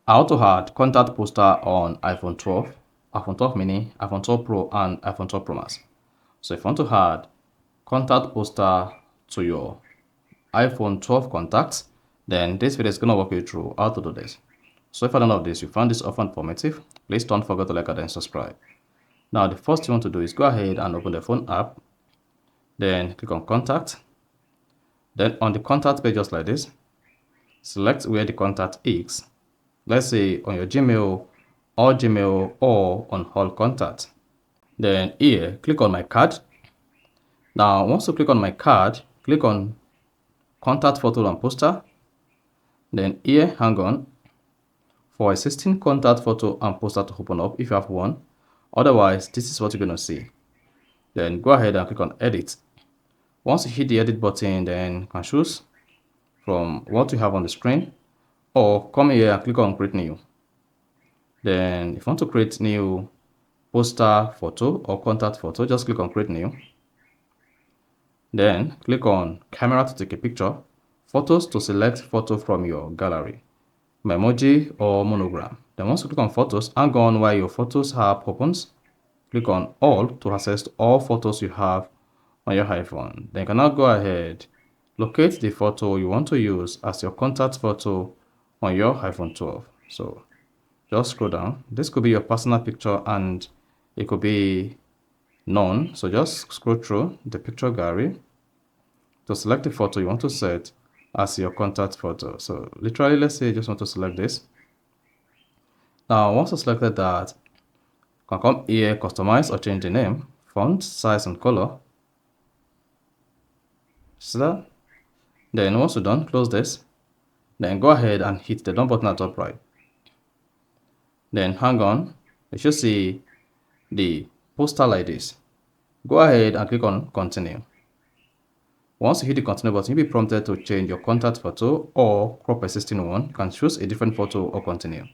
How to add contact poster on iPhone 12, iPhone 12 mini, iPhone 12 Pro, and iPhone 12 Pro Max. So if you want to add contact poster to your iPhone 12 contacts, then this video is going to walk you through how to do this. So if I don't know this, you found this often informative, please don't forget to like and subscribe. Now the first thing you want to do is go ahead and open the phone app, then click on contact. Then on the contact page, just like this, select where the contact is. Let's say on your Gmail or on all contacts. Then here, click on my card. Now, once you click on my card, click on contact photo and poster. Then here, hang on for existing contact photo and poster to open up if you have one. Otherwise, this is what you're going to see. Then go ahead and click on edit. Once you hit the edit button, then you can choose from what you have on the screen, or come here and click on create new. Then if you want to create new poster photo or contact photo, just click on create new. Then click on camera to take a picture, photos to select photo from your gallery, memoji or monogram. Then once you click on photos, hang on while your photos app opens. Click on all to access all photos you have on your iPhone. Then you can now go ahead, locate the photo you want to use as your contact photo on your iPhone 12. So just scroll down. This could be your personal picture and it could be none. So just scroll through the picture gallery to select the photo you want to set as your contact photo. So literally, let's say you just want to select this. Now, once you selected that, you can come here, customize or change the name, font, size, and color. See that? Then once you're done, close this. Then go ahead and hit the done button at top right. Then hang on, you should see the poster like this. Go ahead and click on continue. Once you hit the continue button, you'll be prompted to change your contact photo or crop existing one. You can choose a different photo or continue.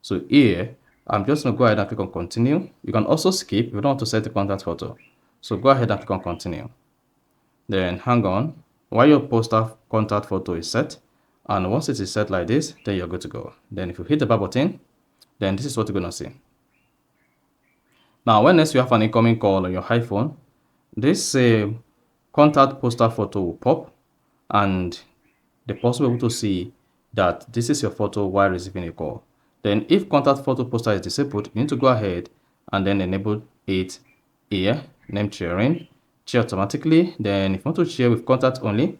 So here, I'm just going to go ahead and click on continue. You can also skip if you don't want to set the contact photo. So go ahead and click on continue. Then hang on while your poster contact photo is set. And once it is set like this, then you're good to go. Then if you hit the back button, then this is what you're going to see. Now, when next you have an incoming call on your iPhone, this contact poster photo will pop and the person will be able to see that this is your photo while receiving a call. Then if contact photo poster is disabled, you need to go ahead and then enable it here, name sharing, share automatically. Then if you want to share with contact only,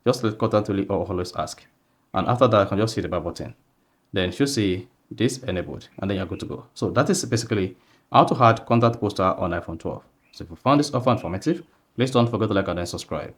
just let contact only or always ask. And after that, I can just hit the back button. Then you should see this enabled and then you're good to go. So that is basically how to add contact poster on iPhone 12. So if you found this offer informative, please don't forget to like and then subscribe.